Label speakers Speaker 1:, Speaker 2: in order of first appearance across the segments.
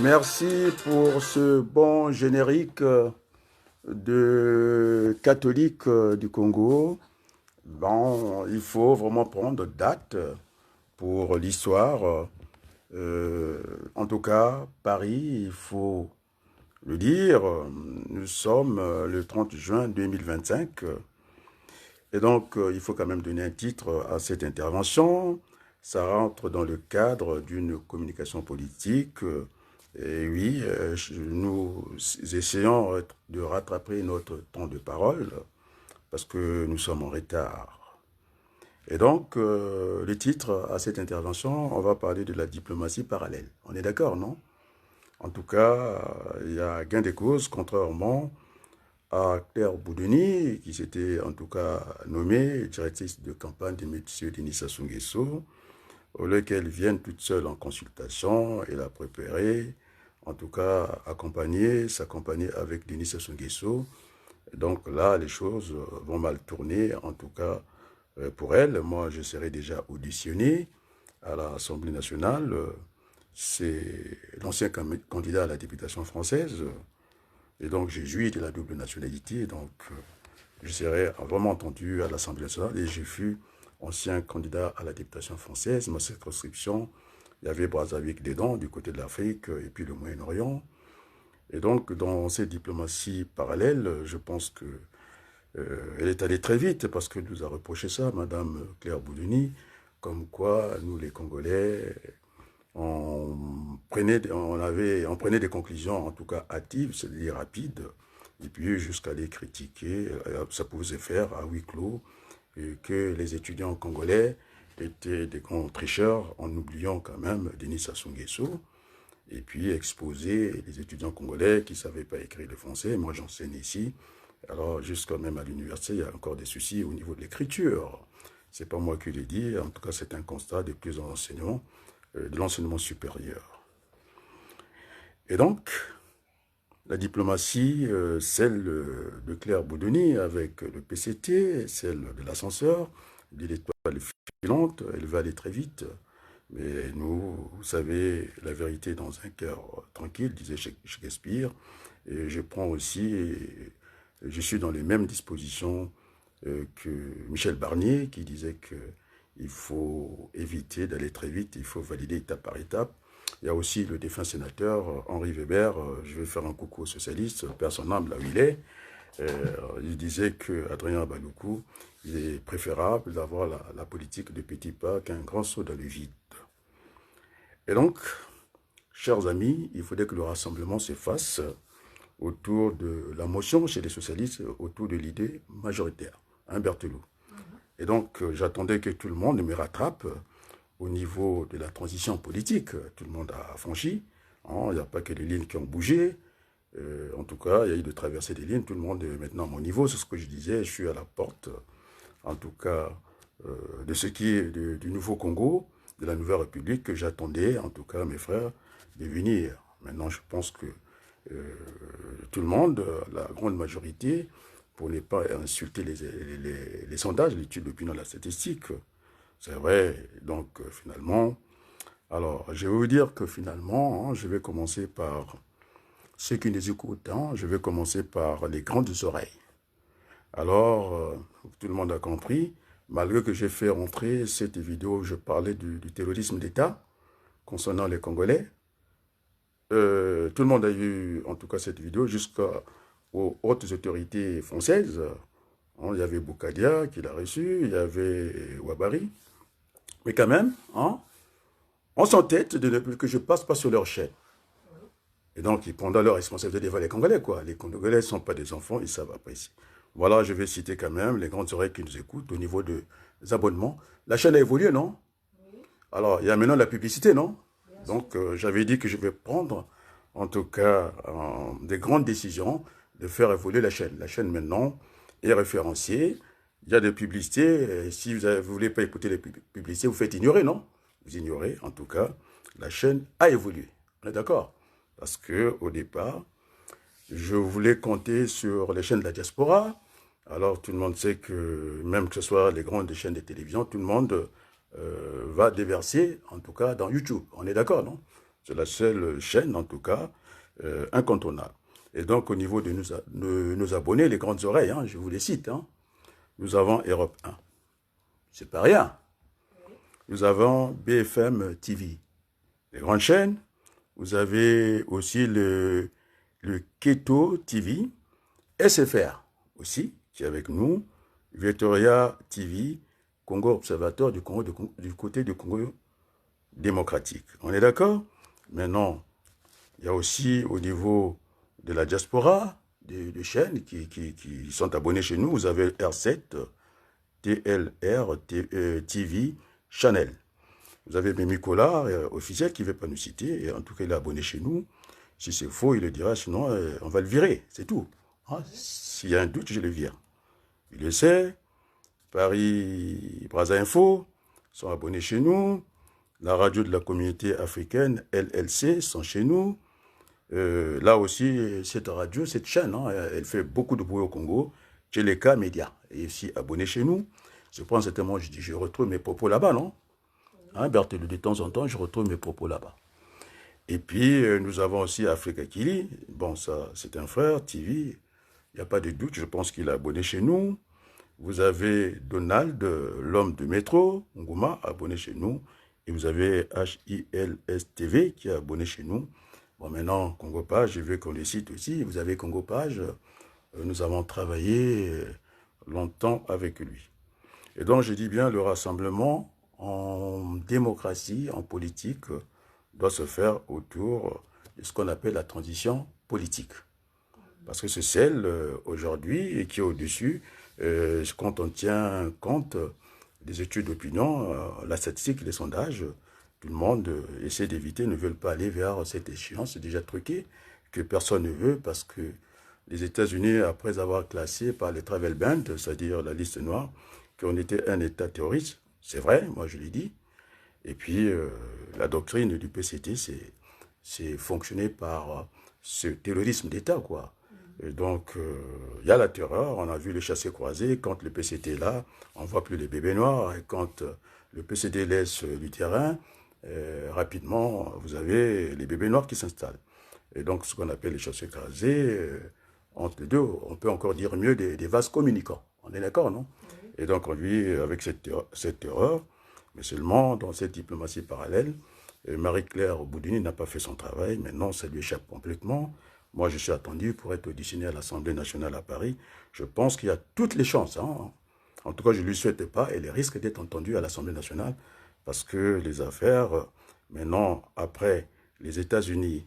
Speaker 1: Merci pour ce bon générique de catholique du Congo. Bon, il faut vraiment prendre date pour l'histoire. En tout cas, Paris, il faut le dire, nous sommes le 30 juin 2025. Et donc, il faut quand même donner un titre à cette intervention. Ça rentre dans le cadre d'une communication politique. Et oui, nous essayons de rattraper notre temps de parole parce que nous sommes en retard. Et donc, le titre à cette intervention, on va parler de la diplomatie parallèle. On est d'accord, non? En tout cas, il y a gain de cause, contrairement à Claire Boudoni, qui s'était en tout cas nommée directrice de campagne de M. Denis Sassou Nguesso, au lieu qu'elle vienne toute seule en consultation, elle a préparé, en tout cas s'accompagner avec Denis Sassou Nguesso. Donc là, les choses vont mal tourner, en tout cas pour elle. Moi, je serai déjà auditionné à l'Assemblée nationale. C'est l'ancien candidat à la députation française. Et donc, j'ai joui de la double nationalité. Donc, je serai vraiment entendu à l'Assemblée nationale. Et j'ai fus ancien candidat à la députation française. Ma circonscription, il y avait Brazzaville dedans, du côté de l'Afrique, et puis le Moyen-Orient. Et donc, dans cette diplomatie parallèle, je pense que elle est allée très vite parce que nous a reproché ça, Madame Claire Boudouni, comme quoi nous, les Congolais, on prenait des conclusions, en tout cas hâtives, c'est-à-dire rapides, et puis jusqu'à les critiquer. Ça pouvait se faire à huis clos, et que les étudiants congolais étaient des grands tricheurs, en oubliant quand même Denis Sassou Nguesso, et puis exposer les étudiants congolais qui ne savaient pas écrire le français. Moi, j'enseigne ici. Alors, jusqu'à même à l'université, il y a encore des soucis au niveau de l'écriture. C'est pas moi qui l'ai dit, en tout cas, c'est un constat de plusieurs enseignants de l'enseignement supérieur. Et donc, la diplomatie, celle de Claire Boudoni avec le PCT, celle de l'ascenseur, de l'étoile filante, elle va aller très vite. Mais nous, vous savez, la vérité dans un cœur tranquille, disait Shakespeare. Et je prends aussi, je suis dans les mêmes dispositions que Michel Barnier, qui disait qu'il faut éviter d'aller très vite, il faut valider étape par étape. Il y a aussi le défunt sénateur Henri Weber, je vais faire un coucou aux socialistes, personne n'aime là où il est. Il disait qu'Adrien Baloukou, il est préférable d'avoir la politique de petits pas qu'un grand saut dans le vide. Et donc, chers amis, il faudrait que le rassemblement se fasse autour de la motion chez les socialistes, autour de l'idée majoritaire, hein, Berthelot. Et donc, j'attendais que tout le monde me rattrape au niveau de la transition politique. Tout le monde a franchi. Hein, il n'y a pas que les lignes qui ont bougé. En tout cas, il y a eu de traverser des lignes. Tout le monde est maintenant à mon niveau. C'est ce que je disais. Je suis à la porte, en tout cas, de ce qui est du nouveau Congo, de la nouvelle République, que j'attendais, en tout cas, mes frères, de venir. Maintenant, je pense que tout le monde, la grande majorité, pour ne pas insulter les sondages, l'étude d'opinion, la statistique, c'est vrai. Donc, finalement, alors, je vais vous dire que finalement, hein, je vais commencer par ceux qui nous écoutent, hein, je vais commencer par les grandes oreilles. Alors, tout le monde a compris, malgré que j'ai fait rentrer cette vidéo où je parlais du terrorisme d'État concernant les Congolais, tout le monde a eu, en tout cas, cette vidéo jusqu'aux hautes autorités françaises. Hein, il y avait Boukadia qui l'a reçu, il y avait Ouabari. Mais quand même, hein, on s'entête que je passe pas sur leur chaîne. Et donc, ils prendront leur responsabilité devant les Congolais, quoi. Les Congolais ne sont pas des enfants, ils savent apprécier. Voilà, je vais citer quand même les grandes oreilles qui nous écoutent au niveau des abonnements. La chaîne a évolué, non? Alors, il y a maintenant la publicité, non? Donc, j'avais dit que je vais prendre, en tout cas, des grandes décisions de faire évoluer la chaîne. La chaîne, maintenant, est référenciée. Il y a des publicités. Et si vous ne voulez pas écouter les publicités, vous faites ignorer, non? Vous ignorez, en tout cas, la chaîne a évolué. On est d'accord? Parce qu'au départ, je voulais compter sur les chaînes de la diaspora. Alors, tout le monde sait que, même que ce soit les grandes chaînes de télévision, tout le monde va déverser, en tout cas dans YouTube. On est d'accord, non? C'est la seule chaîne, en tout cas, incontournable. Et donc, au niveau de nos abonnés, les grandes oreilles, hein, je vous les cite, hein, nous avons Europe 1. C'est pas rien. Nous avons BFM TV, les grandes chaînes. Vous avez aussi le Keto TV, SFR aussi, qui est avec nous, Victoria TV, Congo Observateur du côté du Congo démocratique. On est d'accord? Maintenant, il y a aussi au niveau de la diaspora, des chaînes qui sont abonnées chez nous. Vous avez R7, TLR, TV, Channel. Vous avez Mimi Kola, officiel, qui ne veut pas nous citer. Et en tout cas, il est abonné chez nous. Si c'est faux, il le dira. Sinon, on va le virer. C'est tout. Hein? S'il y a un doute, je le vire. Il le sait. Paris Brazza Info sont abonnés chez nous. La radio de la communauté africaine, LLC, sont chez nous. Là aussi, cette radio, cette chaîne, hein, elle fait beaucoup de bruit au Congo. Tcheleka Média est aussi abonné chez nous. Je prends certainement, je retrouve mes propos là-bas, non? Hein, Berthelot, de temps en temps, je retrouve mes propos là-bas. Et puis, nous avons aussi Africa Kili. Bon, ça, c'est un frère, TV. Il n'y a pas de doute, je pense qu'il est abonné chez nous. Vous avez Donald, l'homme du métro, Nguma, abonné chez nous. Et vous avez HILS-TV qui est abonné chez nous. Bon, maintenant, Congo Page, je veux qu'on les cite aussi. Vous avez Congo Page. Nous avons travaillé longtemps avec lui. Et donc, je dis bien, le rassemblement en démocratie, en politique, doit se faire autour de ce qu'on appelle la transition politique. Parce que c'est celle, aujourd'hui, qui est au-dessus, quand on tient compte des études d'opinion, la statistique, les sondages, tout le monde essaie d'éviter, ne veulent pas aller vers cette échéance déjà truquée, que personne ne veut, parce que les États-Unis, après avoir classé par les travel bans, c'est-à-dire la liste noire, qu'on était un État terroriste, c'est vrai, moi je l'ai dit. Et puis, la doctrine du PCT, c'est fonctionner par ce terrorisme d'État, quoi. Et donc, il y a la terreur, on a vu les chassés-croisés, quand le PCT est là, on ne voit plus les bébés noirs, et quand le PCT laisse du terrain, rapidement, vous avez les bébés noirs qui s'installent. Et donc, ce qu'on appelle les chassés-croisés, entre les deux, on peut encore dire mieux des vases communicants. On est d'accord, non? Et donc, on vit avec cette terreur, mais seulement dans cette diplomatie parallèle. Marie-Claire Boudouni n'a pas fait son travail, maintenant ça lui échappe complètement. Moi, je suis attendu pour être auditionné à l'Assemblée nationale à Paris. Je pense qu'il y a toutes les chances. Hein. En tout cas, je ne lui souhaite pas, et les risques d'être entendu à l'Assemblée nationale, parce que les affaires, maintenant, après les États-Unis,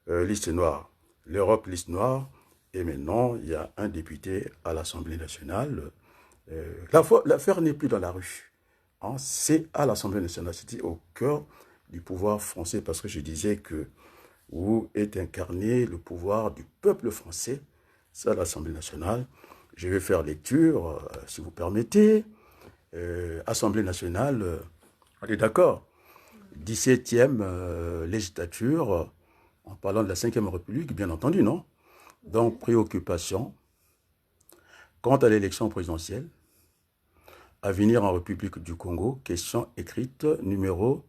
Speaker 1: liste noire, l'Europe, liste noire, et maintenant, il y a un député à l'Assemblée nationale. L'affaire n'est plus dans la rue. Hein, c'est à l'Assemblée nationale, c'était au cœur du pouvoir français, parce que je disais que où est incarné le pouvoir du peuple français, c'est à l'Assemblée nationale. Je vais faire lecture, si vous permettez. Assemblée nationale, on est d'accord, 17e législature, en parlant de la 5e République, bien entendu, non? Donc, préoccupation quant à l'élection présidentielle à venir en République du Congo, question écrite numéro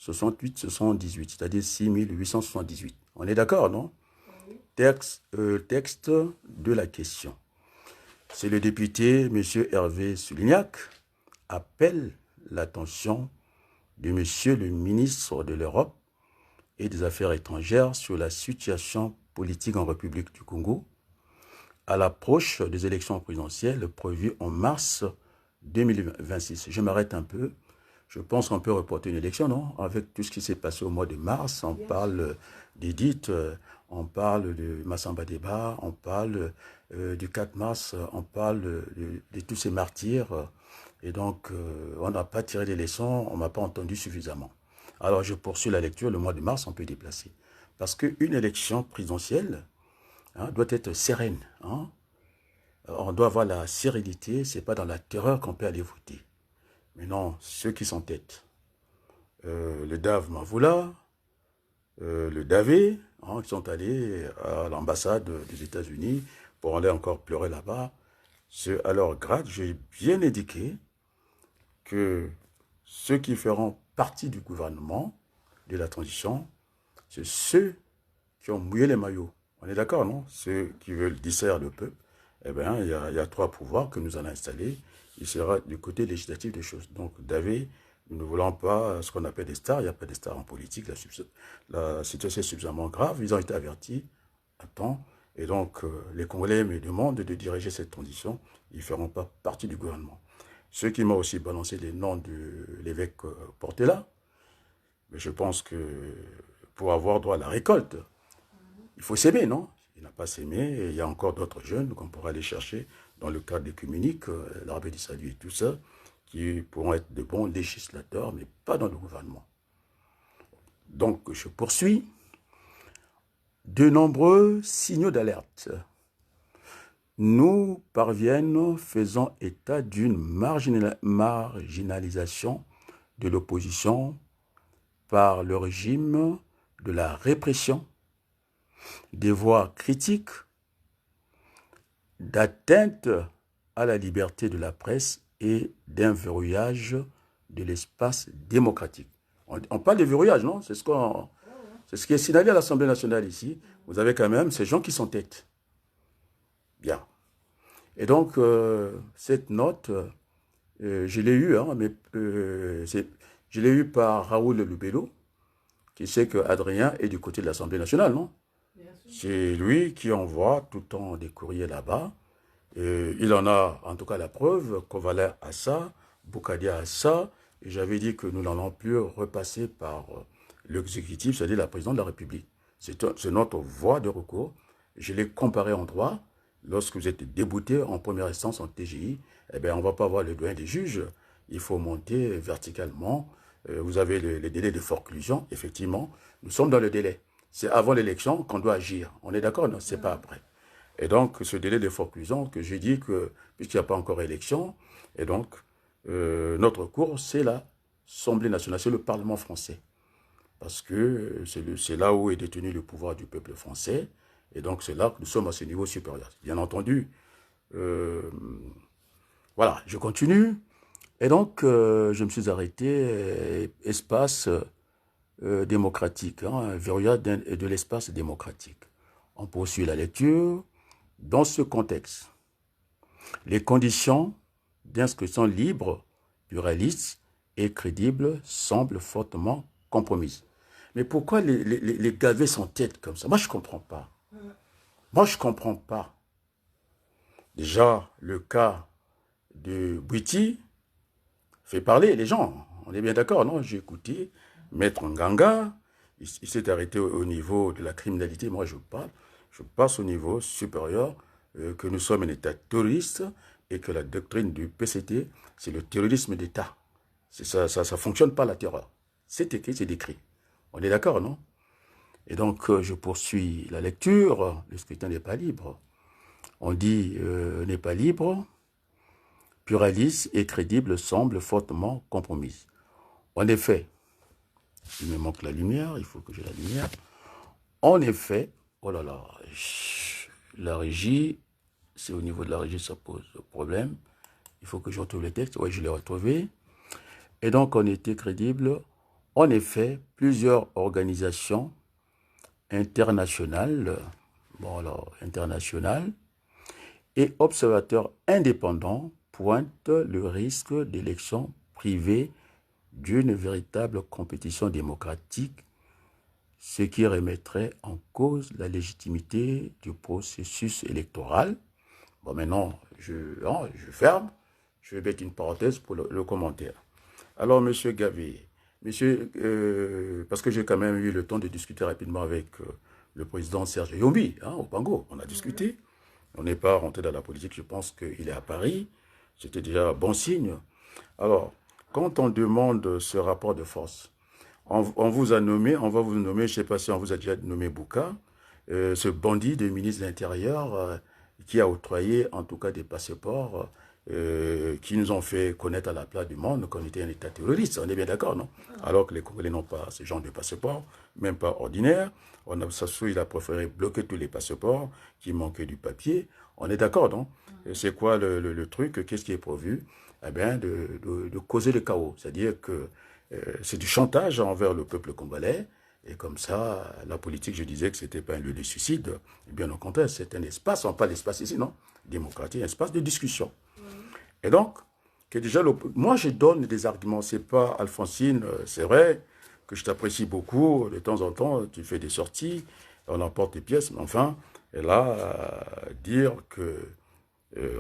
Speaker 1: 68-78, c'est-à-dire 6878. On est d'accord, non? Texte de la question. C'est le député, M. Hervé Soulignac, appelle l'attention de M. le ministre de l'Europe et des Affaires étrangères sur la situation politique en République du Congo à l'approche des élections présidentielles prévues en mars 2026. Je m'arrête un peu. Je pense qu'on peut reporter une élection, non? Avec tout ce qui s'est passé au mois de mars, on parle d'Edith, on parle de Massamba Deba, on parle du 4 mars, on parle de tous ces martyrs. Et donc, on n'a pas tiré des leçons, on ne m'a pas entendu suffisamment. Alors, je poursuis la lecture, le mois de mars, on peut déplacer. Parce qu'une élection présidentielle doit être sereine. Hein? On doit avoir la sérénité, ce n'est pas dans la terreur qu'on peut aller voter. Mais non, ceux qui s'entêtent, le DAV Mavoula, le DAVE, hein, qui sont allés à l'ambassade des États-Unis pour aller encore pleurer là-bas, à leur grade, j'ai bien indiqué que ceux qui feront partie du gouvernement de la transition c'est ceux qui ont mouillé les maillots. On est d'accord, non? Ceux qui veulent distraire le peuple. Eh bien, il y a trois pouvoirs que nous allons installer. Il sera du côté législatif des choses. Donc, David, nous ne voulons pas ce qu'on appelle des stars. Il n'y a pas de stars en politique. La situation est suffisamment grave. Ils ont été avertis à temps. Et donc, les Congolais me demandent de diriger cette transition. Ils ne feront pas partie du gouvernement. Ceux qui m'ont aussi balancé les noms de l'évêque Portela, mais je pense que pour avoir droit à la récolte, il faut s'aimer, non? Il n'a pas s'aimé, et il y a encore d'autres jeunes qu'on pourra aller chercher dans le cadre des communiques, l'Arabie du Salut et tout ça, qui pourront être de bons législateurs, mais pas dans le gouvernement. Donc, je poursuis. De nombreux signaux d'alerte nous parviennent faisant état d'une marginalisation de l'opposition par le régime de la répression, des voix critiques, d'atteinte à la liberté de la presse et d'un verrouillage de l'espace démocratique. On parle de verrouillage, non? C'est ce qui est signalé à l'Assemblée nationale ici. Vous avez quand même ces gens qui sont têtes. Bien. Et donc, cette note, je l'ai eue, hein, mais je l'ai eue par Raoul Lubello, qui sait que Adrien est du côté de l'Assemblée nationale, non? C'est lui qui envoie tout le temps des courriers là-bas. Il en a en tout cas la preuve. Kovaler a ça, Boukadia a ça. Et j'avais dit que nous n'allons plus repasser par l'exécutif, c'est-à-dire la présidente de la République. C'est notre voie de recours. Je l'ai comparé en droit. Lorsque vous êtes débouté en première instance en TGI, eh bien, on ne va pas avoir le doyen des juges. Il faut monter verticalement. Vous avez les délais de forclusion. Effectivement, nous sommes dans le délai. C'est avant l'élection qu'on doit agir. On est d'accord? Non, c'est pas après. Et donc, ce délai de forclusion que j'ai dit que, puisqu'il n'y a pas encore élection, et donc, notre cours, c'est l'Assemblée nationale, c'est le Parlement français. Parce que c'est là où est détenu le pouvoir du peuple français. Et donc, c'est là que nous sommes à ce niveau supérieur. Bien entendu, voilà, je continue. Et donc, je me suis arrêté, espace démocratique, hein, verrouillage de l'espace démocratique. On poursuit la lecture. Dans ce contexte, les conditions d'inscription libre, pluraliste et crédible semblent fortement compromises. Mais pourquoi les gavets sont têtes comme ça? Moi, je ne comprends pas. Moi, je ne comprends pas. Déjà, le cas de Bouiti fait parler les gens. On est bien d'accord, non? J'ai écouté Maître Nganga. Il s'est arrêté au niveau de la criminalité. Moi, je passe au niveau supérieur, que nous sommes un État terroriste et que la doctrine du PCT, c'est le terrorisme d'État. Ça ne fonctionne pas la terreur. C'est écrit, c'est décrit. On est d'accord, non? Et donc, je poursuis la lecture. Le scrutin n'est pas libre. On dit n'est pas libre, pluraliste et crédible semble fortement compromise. En effet, il me manque la lumière, il faut que j'ai la lumière. En effet, oh là là, la régie, c'est au niveau de la régie, ça pose problème. Il faut que je retrouve le texte. Oui, je l'ai retrouvé. Et donc, on était crédible. En effet, plusieurs organisations internationales, internationales, et observateurs indépendants pointent le risque d'élections privées d'une véritable compétition démocratique, ce qui remettrait en cause la légitimité du processus électoral. Bon, maintenant, je ferme. Je vais mettre une parenthèse pour le commentaire. Alors, Monsieur Gavé, parce que j'ai quand même eu le temps de discuter rapidement avec le président Serge Yombi, hein, au Pango. On a discuté. On n'est pas rentré dans la politique. Je pense qu'il est à Paris. C'était déjà bon signe. Alors, quand on demande ce rapport de force, on vous a nommé, on va vous nommer, je ne sais pas si on vous a déjà nommé Bouka, ce bandit de ministre de l'Intérieur qui a octroyé en tout cas des passeports qui nous ont fait connaître à la place du monde qu'on était un État terroriste. On est bien d'accord, non? Alors que les Congolais n'ont pas ce genre de passeports, même pas ordinaire. Il a préféré bloquer tous les passeports qui manquaient du papier. On est d'accord, non? C'est quoi le truc? Qu'est-ce qui est prévu? Eh bien, de causer le chaos. C'est-à-dire que c'est du chantage envers le peuple congolais. Et comme ça, la politique, je disais que ce n'était pas un lieu de suicide. Et bien au contraire, c'est un espace, on parle d'espace ici, non? Démocratique, un espace de discussion. Et donc, que déjà, moi je donne des arguments, c'est pas Alphonsine, c'est vrai que je t'apprécie beaucoup, de temps en temps, tu fais des sorties, on emporte des pièces, mais enfin, et là, dire que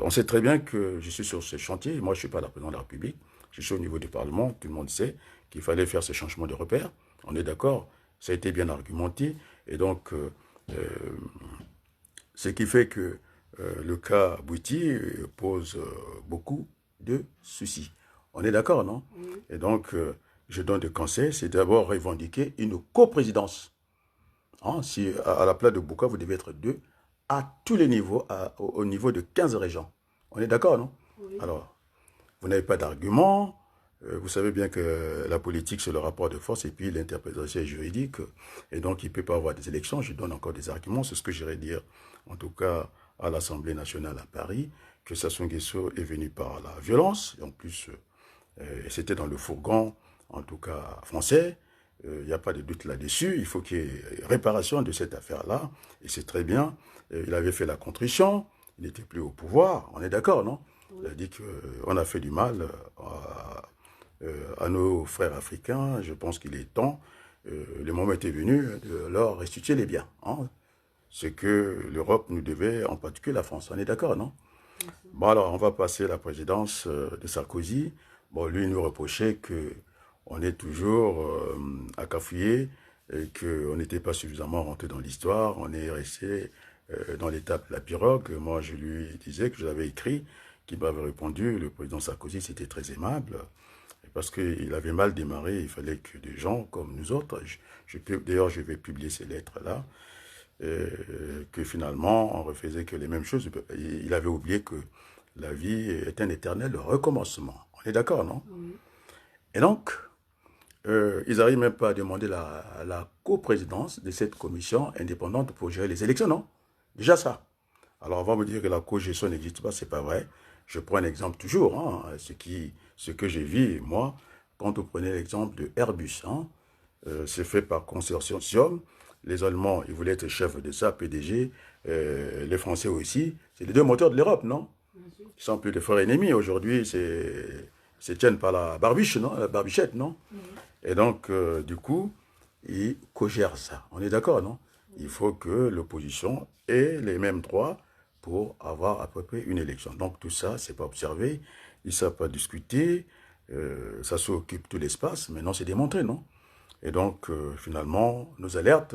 Speaker 1: on sait très bien que je suis sur ce chantier. Moi, je ne suis pas la présidente de la République. Je suis au niveau du Parlement. Tout le monde sait qu'il fallait faire ce changement de repère. On est d'accord. Ça a été bien argumenté. Et donc, ce qui fait que le cas Bouti pose beaucoup de soucis. On est d'accord, non? Et donc, je donne des conseils. C'est d'abord revendiquer une coprésidence. Hein, si à la place de Bouka, vous devez être deux à tous les niveaux, au niveau de 15 régions. On est d'accord, non? Oui. Alors, vous n'avez pas d'argument. Vous savez bien que la politique, c'est le rapport de force et puis l'interprétation est juridique. Et donc, il ne peut pas y avoir des élections. Je donne encore des arguments. C'est ce que j'irais dire, en tout cas, à l'Assemblée nationale à Paris, que Sassou Nguesso est venu par la violence. Et en plus, c'était dans le fourgon, en tout cas français. Il n'y a pas de doute là-dessus. Il faut qu'il y ait réparation de cette affaire-là. Et c'est très bien. Il avait fait la contrition. Il n'était plus au pouvoir. On est d'accord, non? Il a dit qu'on a fait du mal à nos frères africains. Je pense qu'il est temps. Le moment était venu de leur restituer les biens. Hein. Ce que l'Europe nous devait, en particulier la France. On est d'accord, non? Bon, alors, on va passer à la présidence de Sarkozy. Bon, lui, il nous reprochait qu'on est toujours à cafouiller et qu'on n'était pas suffisamment rentré dans l'histoire. On est resté dans l'étape de la pirogue. Moi, je lui disais que je l'avais écrit, qu'il m'avait répondu. Le président Sarkozy, c'était très aimable. Parce qu'il avait mal démarré, il fallait que des gens comme nous autres, d'ailleurs je vais publier ces lettres-là, que finalement on refaisait que les mêmes choses. Il avait oublié que la vie est un éternel recommencement. On est d'accord, non? Et donc, ils n'arrivent même pas à demander la coprésidence de cette commission indépendante pour gérer les élections, non? Déjà ça. Alors on va me dire que la co-gestion n'existe pas, c'est pas vrai. Je prends un exemple toujours, hein, ce que j'ai vu, moi, quand vous prenez l'exemple de Airbus, hein, c'est fait par consortium. Les Allemands, ils voulaient être chefs de ça, PDG, les Français aussi. C'est les deux moteurs de l'Europe, non? Ils sont plus des frères ennemis. Aujourd'hui, c'est tiennent par la barbiche, non? La barbichette, non? Et donc, du coup, ils co-gèrent ça. On est d'accord, non? Il faut que l'opposition ait les mêmes droits pour avoir à peu près une élection. Donc tout ça, c'est pas observé, ils ne savent pas discuter, ça s'occupe tout l'espace, maintenant c'est démontré, non? Et donc finalement, nos alertes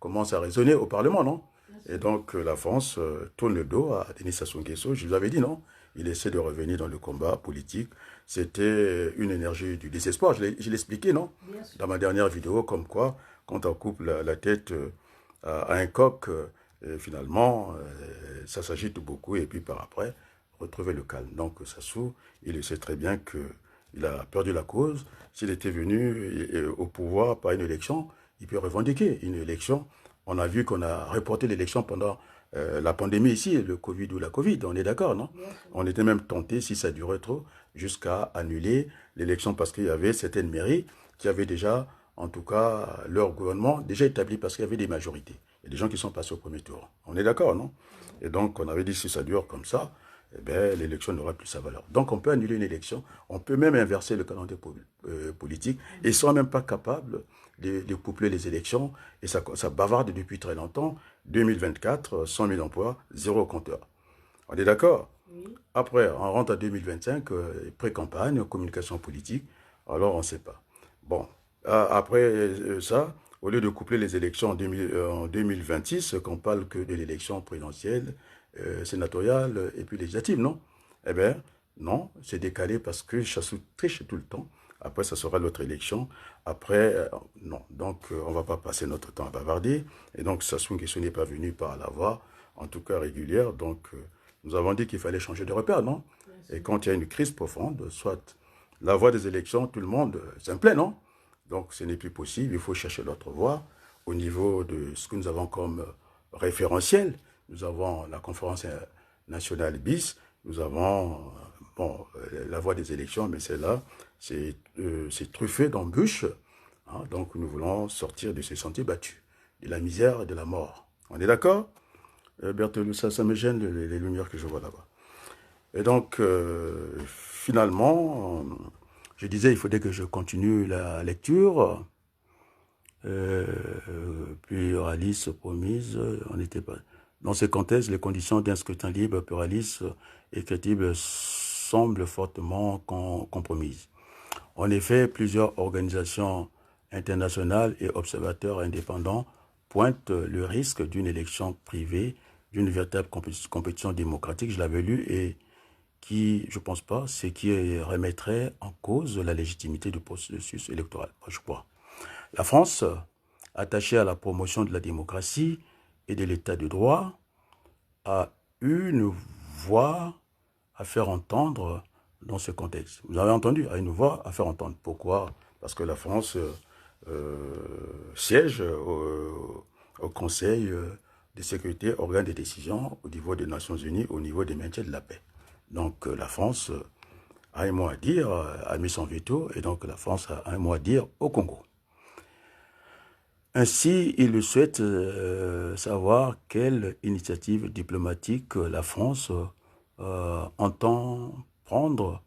Speaker 1: commencent à résonner au Parlement, non? Et donc la France tourne le dos à Denis Sassou Nguesso, je vous avais dit, non? Il essaie de revenir dans le combat politique. C'était une énergie du désespoir, je l'ai expliqué, non? Dans ma dernière vidéo, comme quoi, quand on coupe la tête à un coq, et finalement, ça s'agite beaucoup et puis par après, retrouver le calme. Donc Sassou, il sait très bien qu'il a perdu la cause. S'il était venu au pouvoir par une élection, il peut revendiquer une élection. On a vu qu'on a reporté l'élection pendant la pandémie ici, le Covid ou la Covid, on est d'accord, non? On était même tenté, si ça durait trop, jusqu'à annuler l'élection parce qu'il y avait certaines mairies qui avaient déjà, en tout cas, leur gouvernement déjà établi parce qu'il y avait des majorités. Il y a des gens qui sont passés au premier tour. On est d'accord, non? Et donc, on avait dit si ça dure comme ça, eh bien, l'élection n'aura plus sa valeur. Donc, on peut annuler une élection, on peut même inverser le calendrier politique, et ils ne sont même pas capables de coupler les élections, et ça bavarde depuis très longtemps. 2024, 100 000 emplois, zéro compteur. On est d'accord? Après, on rentre en 2025, pré-campagne, communication politique, alors on ne sait pas. Bon, après ça, au lieu de coupler les élections en 2026, qu'on parle que de l'élection présidentielle, sénatoriale et puis législative, non? Eh bien, non, c'est décalé parce que Chassou triche tout le temps. Après, ça sera l'autre élection. Après, non. Donc, on ne va pas passer notre temps à bavarder. Et donc, Sassou Nguesso n'est pas venu par la voie, en tout cas régulière. Donc, nous avons dit qu'il fallait changer de repère, non? Et quand il y a une crise profonde, soit la voie des élections, tout le monde s'en plaît, non? Donc, ce n'est plus possible. Il faut chercher l'autre voie au niveau de ce que nous avons comme référentiel. Nous avons la conférence nationale BIS. Nous avons bon, la voie des élections, mais celle-là, c'est truffé d'embûches. Hein. Donc nous voulons sortir de ces sentiers battus, de la misère et de la mort. On est d'accord? Berthelou, ça me gêne les lumières que je vois là-bas. Et donc, finalement, je disais, il faudrait que je continue la lecture. Pluraliste promise, on n'était pas. Dans ce contexte, les conditions d'un scrutin libre, pluraliste et crédible semblent fortement compromises. En effet, plusieurs organisations internationales et observateurs indépendants pointent le risque d'une élection privée, d'une véritable compétition démocratique, je l'avais lu, et qui, je ne pense pas, ce qui remettrait en cause la légitimité du processus électoral. Je crois. La France, attachée à la promotion de la démocratie et de l'état de droit, a eu une voix à faire entendre dans ce contexte. Vous avez entendu, a une voix à faire entendre. Pourquoi? Parce que la France siège au Conseil de sécurité, organe de décision au niveau des Nations Unies, au niveau des maintiens de la paix. Donc la France a un mot à dire, a mis son veto, et donc la France a un mot à dire au Congo. Ainsi, il souhaite savoir quelle initiative diplomatique la France entend prendre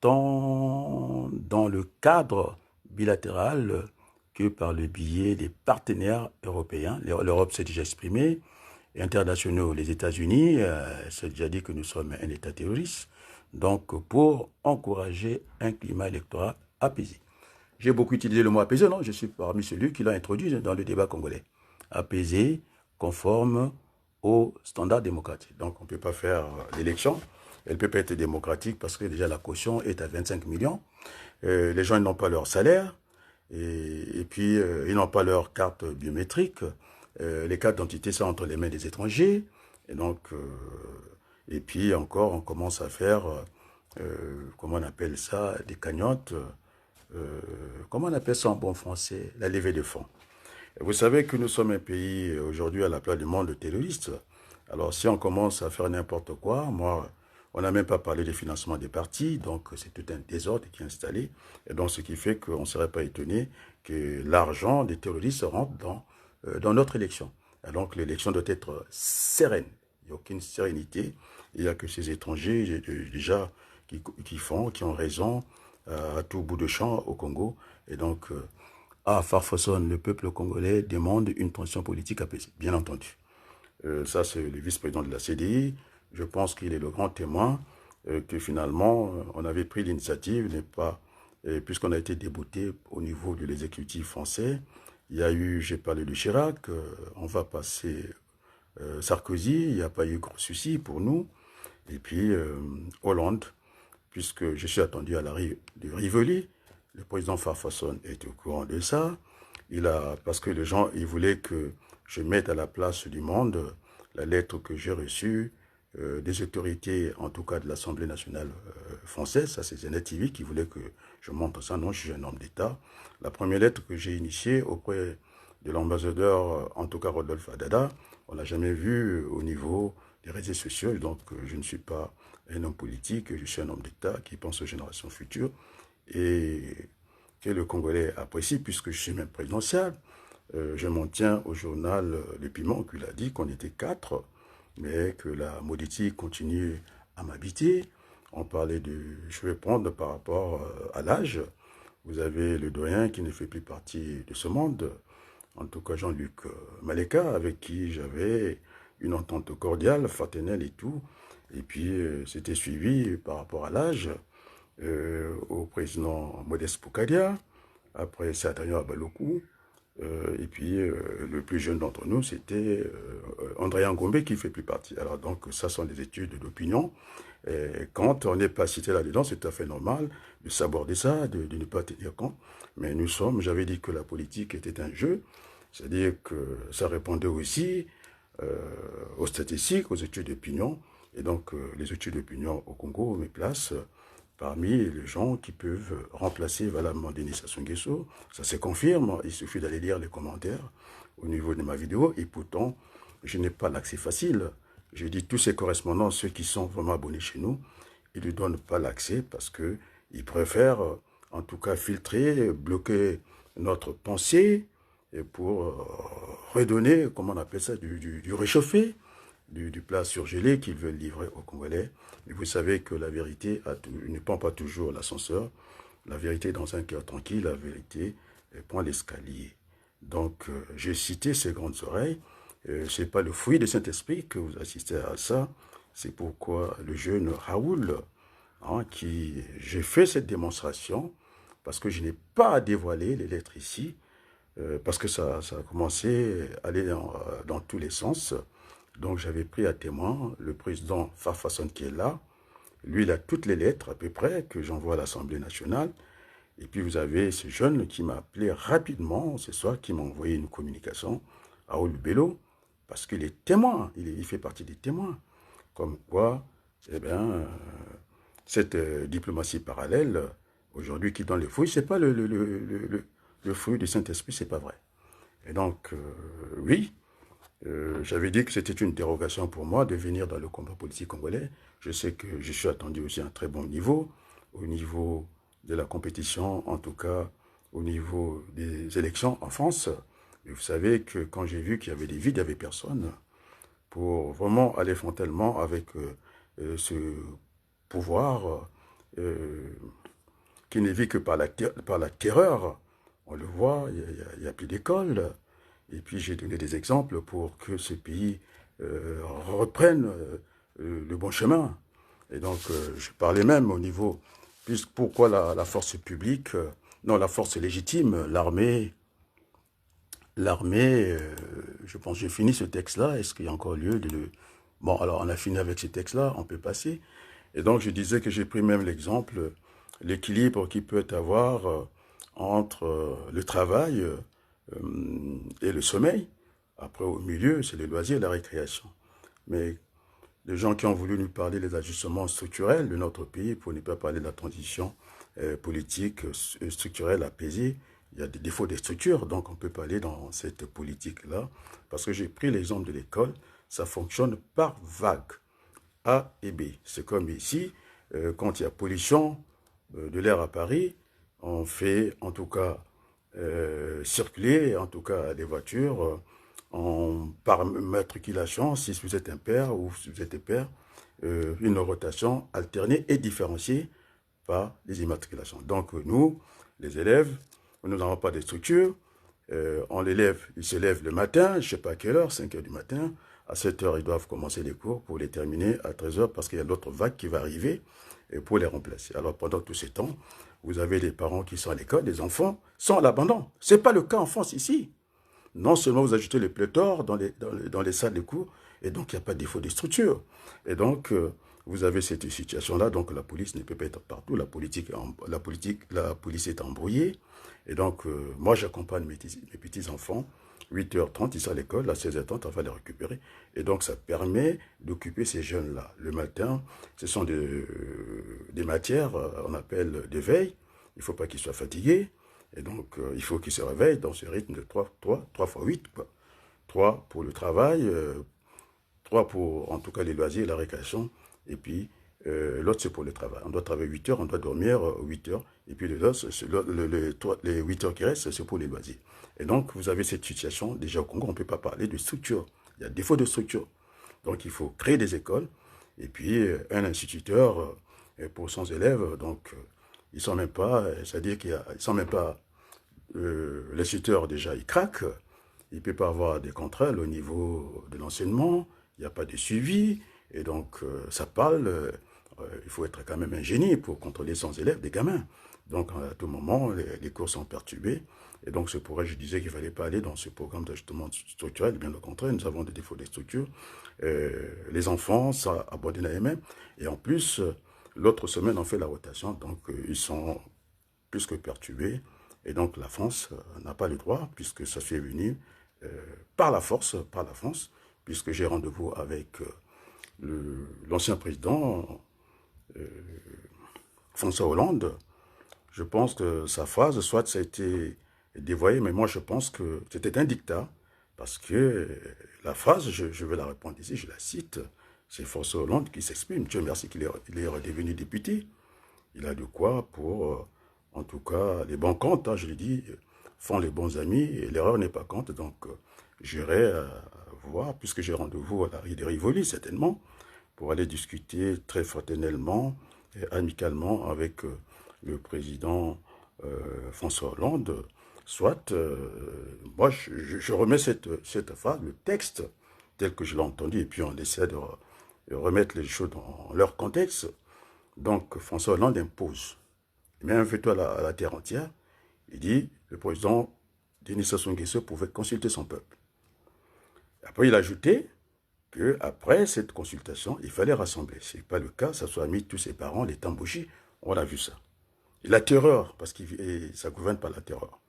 Speaker 1: tant dans le cadre bilatéral que par le biais des partenaires européens. L'Europe s'est déjà exprimée, et internationaux, les États-Unis, s'est déjà dit que nous sommes un État terroriste, donc pour encourager un climat électoral apaisé. J'ai beaucoup utilisé le mot apaisé, non? Je suis parmi celui qui l'a introduit dans le débat congolais. Apaisé, conforme aux standards démocratiques. Donc on ne peut pas faire l'élection. Elle ne peut pas être démocratique parce que déjà la caution est à 25 millions. Les gens n'ont pas leur salaire. Et puis ils n'ont pas leur carte biométrique. Les cartes d'identité sont entre les mains des étrangers. Et donc, et puis encore, on commence à faire, comment on appelle ça, des cagnottes. Comment on appelle ça en bon français? La levée de fonds. Vous savez que nous sommes un pays aujourd'hui à la place du monde terroriste. Alors si on commence à faire n'importe quoi, on n'a même pas parlé du financement des partis, donc c'est tout un désordre qui est installé. Et donc ce qui fait qu'on ne serait pas étonné que l'argent des terroristes rentre dans notre élection. Et donc l'élection doit être sereine. Il n'y a aucune sérénité. Il n'y a que ces étrangers déjà qui ont raison à tout bout de champ au Congo. Et donc, Farfosson, le peuple congolais demande une transition politique apaisée, bien entendu. Ça, c'est le vice-président de la CDI. Je pense qu'il est le grand témoin que finalement, on avait pris l'initiative, puisqu'on a été débouté au niveau de l'exécutif français. Il y a eu, j'ai parlé de Chirac, on va passer Sarkozy, il n'y a pas eu gros souci pour nous. Et puis, Hollande, puisque je suis attendu à l'arrivée de Rivoli. Le président Farfosson est au courant de ça. Parce que les gens, ils voulaient que je mette à la place du monde la lettre que j'ai reçue des autorités, en tout cas de l'Assemblée nationale française. Ça, c'est Zenet TV qui voulait que je montre ça. Non, je suis un homme d'État. La première lettre que j'ai initiée auprès de l'ambassadeur, en tout cas Rodolphe Adada, on l'a jamais vu au niveau des réseaux sociaux. Donc, je ne suis pas un homme politique, je suis un homme d'État qui pense aux générations futures et que le Congolais apprécie puisque je suis même présidentiel. Je m'en tiens au journal Le Piment qui a dit qu'on était 4, mais que la maudité continue à m'habiter. On parlait je vais prendre par rapport à l'âge. Vous avez le doyen qui ne fait plus partie de ce monde, en tout cas Jean-Luc Maleka, avec qui j'avais une entente cordiale, fraternelle et tout. Et puis, c'était suivi par rapport à l'âge au président Modeste Poukadia. Après, c'est Adrien Abalokou. Et puis, le plus jeune d'entre nous, c'était André Ngombe qui ne fait plus partie. Alors, donc, ça sont des études d'opinion. Quand on n'est pas cité là-dedans, c'est tout à fait normal de s'aborder ça, de ne pas tenir compte. Mais j'avais dit que la politique était un jeu. C'est-à-dire que ça répondait aussi aux statistiques, aux études d'opinion. Et donc, les études d'opinion au Congo me placent parmi les gens qui peuvent remplacer valablement Denis Sassou Nguesso. Ça se confirme, il suffit d'aller lire les commentaires au niveau de ma vidéo. Et pourtant, je n'ai pas l'accès facile. Je dis tous ces correspondants, ceux qui sont vraiment abonnés chez nous, ils ne donnent pas l'accès parce qu'ils préfèrent, en tout cas, filtrer, bloquer notre pensée, et pour redonner, comment on appelle ça, du réchauffé, du plat surgelé qu'ils veulent livrer aux Congolais. Mais vous savez que la vérité ne prend pas toujours l'ascenseur. La vérité dans un cœur tranquille, la vérité prend l'escalier. Donc, j'ai cité ces grandes oreilles. Ce n'est pas le fruit du Saint-Esprit que vous assistez à ça. C'est pourquoi le jeune Raoul, j'ai fait cette démonstration, parce que je n'ai pas à dévoiler les lettres ici, parce que ça a commencé à aller dans tous les sens. Donc j'avais pris à témoin le président Farfason qui est là. Lui, il a toutes les lettres à peu près que j'envoie à l'Assemblée nationale. Et puis vous avez ce jeune qui m'a appelé rapidement ce soir, qui m'a envoyé une communication à Olubelo, parce qu'il est témoin, il fait partie des témoins. Comme quoi, eh bien, cette diplomatie parallèle, aujourd'hui qui donne le fruit, c'est pas le fruit du Saint-Esprit, c'est pas vrai. Et donc, oui, j'avais dit que c'était une dérogation pour moi de venir dans le combat politique congolais. Je sais que je suis attendu aussi à un très bon niveau, au niveau de la compétition, en tout cas au niveau des élections en France. Et vous savez que quand j'ai vu qu'il y avait des vides, il n'y avait personne pour vraiment aller frontalement avec ce pouvoir qui ne vit que par la terreur. On le voit, il n'y a plus d'école. Et puis j'ai donné des exemples pour que ce pays reprenne le bon chemin. Et donc je parlais même au niveau, pourquoi la force publique, non, la force légitime, l'armée, je pense que j'ai fini ce texte-là, est-ce qu'il y a encore lieu de le... Bon, alors on a fini avec ce texte-là, on peut passer. Et donc je disais que j'ai pris même l'exemple, l'équilibre qu'il peut avoir entre le travail et le sommeil. Après, au milieu, c'est les loisirs et la récréation. Mais les gens qui ont voulu nous parler des ajustements structurels de notre pays, pour ne pas parler de la transition politique structurelle apaisée, il y a des défauts des structures, donc on peut pas aller dans cette politique-là. Parce que j'ai pris l'exemple de l'école, ça fonctionne par vague, A et B. C'est comme ici, quand il y a pollution de l'air à Paris, on fait en tout cas circuler, en tout cas les voitures, par matriculation, si vous êtes impair ou si vous êtes impair, une rotation alternée et différenciée par les immatriculations. Donc nous, les élèves, nous n'avons pas de structure. On l'élève, il se lève le matin, je ne sais pas à quelle heure, 5 heures du matin. À 7 heures, ils doivent commencer les cours pour les terminer à 13 heures parce qu'il y a l'autre vague qui va arriver et pour les remplacer. Alors pendant tout ce temps, vous avez des parents qui sont à l'école, des enfants sont à l'abandon. Ce n'est pas le cas en France ici. Non seulement vous ajoutez les pléthores dans les salles de cours, et donc il n'y a pas de défaut de structure. Et donc, vous avez cette situation-là, donc la police ne peut pas être partout, la police est embrouillée. Et donc, moi j'accompagne mes petits-enfants, 8h30, ils sont à l'école, à 16h30, on va les récupérer. Et donc, ça permet d'occuper ces jeunes-là. Le matin, ce sont des matières, on appelle des veilles. Il ne faut pas qu'ils soient fatigués. Et donc, il faut qu'ils se réveillent dans ce rythme de 3 fois 8, quoi. 3 pour le travail, 3 pour, en tout cas, les loisirs et la récréation. Et puis, l'autre, c'est pour le travail. On doit travailler 8 heures, on doit dormir 8 heures. Et puis, les 8 heures qui restent, c'est pour les loisirs. Et donc, vous avez cette situation. Déjà, au Congo, on ne peut pas parler de structure. Il y a défaut de structure. Donc, il faut créer des écoles. Et puis, un instituteur pour 100 élèves. Donc, ils ne sont même pas, c'est-à-dire qu'ils ne sont même pas, l'instituteur déjà, il craque. Il ne peut pas avoir des contrôles au niveau de l'enseignement. Il n'y a pas de suivi. Et donc, ça parle, il faut être quand même un génie pour contrôler 100 élèves, des gamins. Donc, à tout moment, les cours sont perturbés. Et donc, c'est pourquoi je disais qu'il ne fallait pas aller dans ce programme d'ajustement structurel. Bien au contraire, nous avons des défauts de structure. Les enfants sont abandonnés à eux-mêmes. Et en plus, l'autre semaine, on fait la rotation. Donc, ils sont plus que perturbés. Et donc, la France n'a pas le droit, puisque ça se fait venir par la France, puisque j'ai rendez-vous avec l'ancien président François Hollande. Je pense que sa phrase, soit ça a été dévoyé, mais moi je pense que c'était un dictat, parce que la phrase, je vais la répondre ici, je la cite, c'est François Hollande qui s'exprime. Dieu merci qu'il est redevenu député. Il a de quoi pour, en tout cas, les bons comptes, hein, je l'ai dit, font les bons amis et l'erreur n'est pas compte. Donc, j'irai voir, puisque j'ai rendez-vous à la rue de Rivoli, certainement, pour aller discuter très fraternellement et amicalement avec le président François Hollande. Soit, moi, je remets cette phrase, le texte, tel que je l'ai entendu, et puis on essaie de remettre les choses dans leur contexte. Donc, François Hollande impose. Il met un veto à la terre entière. Il dit, le président Denis Sassou Nguesso pouvait consulter son peuple. Après, il a ajouté qu'après cette consultation, il fallait rassembler. Ce n'est pas le cas, ça soit mis tous ses parents, les tambouchis, on a vu ça. Et la terreur, parce que ça gouverne par la terreur.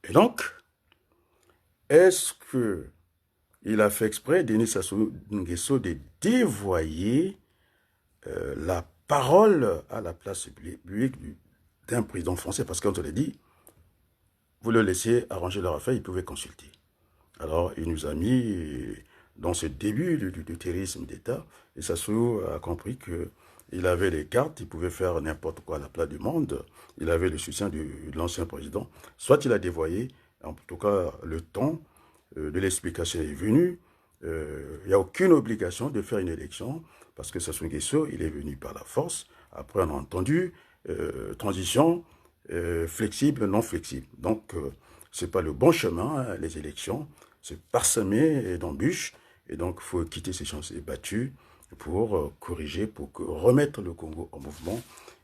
Speaker 1: Et donc, est-ce qu'il a fait exprès, Denis Sassou Nguesso, de dévoyer la parole à la place publique d'un président français? Parce qu'on te l'a dit, vous le laissez arranger leur affaire, il pouvait consulter. Alors, il nous a mis dans ce début du terrorisme d'État, et Sassou a compris qu'il avait les cartes, il pouvait faire n'importe quoi à la place du monde, il avait le soutien de l'ancien président. Soit il a dévoyé, en tout cas, le temps de l'explication est venu. Il n'y a aucune obligation de faire une élection, parce que Sassou Nguesso, il est venu par la force. Après, on a entendu transition flexible, non flexible. Donc, ce n'est pas le bon chemin, hein, les élections. C'est parsemé d'embûches. Et donc, il faut quitter ces chantiers battus pour corriger, pour remettre le Congo en mouvement.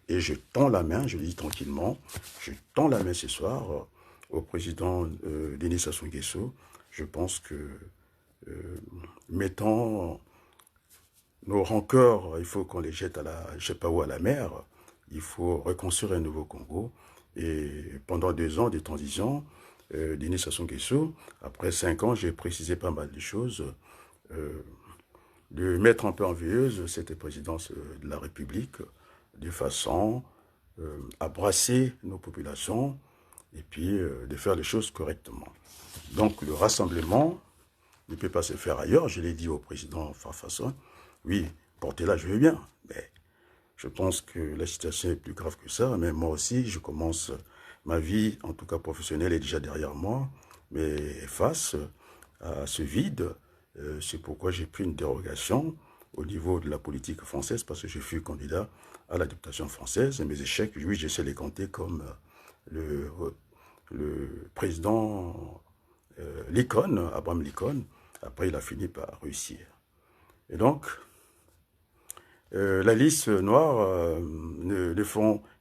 Speaker 1: Et je tends la main, je le dis tranquillement, je tends la main ce soir au président Denis Sassou Nguesso. Je pense que mettons nos rancœurs, il faut qu'on les jette à la, je sais pas où, à la mer. Il faut reconstruire un nouveau Congo. Et pendant 2 ans de transition, Denis Sassou Nguesso, après 5 ans, j'ai précisé pas mal de choses, de mettre un peu en veilleuse cette présidence de la République, de façon à brasser nos populations et puis de faire les choses correctement. Donc le rassemblement ne peut pas se faire ailleurs. Je l'ai dit au président Farfason, oui, portez-la, je veux bien, mais je pense que la situation est plus grave que ça. Mais moi aussi, je commence ma vie, en tout cas professionnelle, est déjà derrière moi, mais face à ce vide, c'est pourquoi j'ai pris une dérogation au niveau de la politique française, parce que je fus candidat à la députation française, et mes échecs, oui, j'essaie de les compter comme le président Lincoln, Abraham Lincoln. Après, il a fini par réussir. Et donc, la liste noire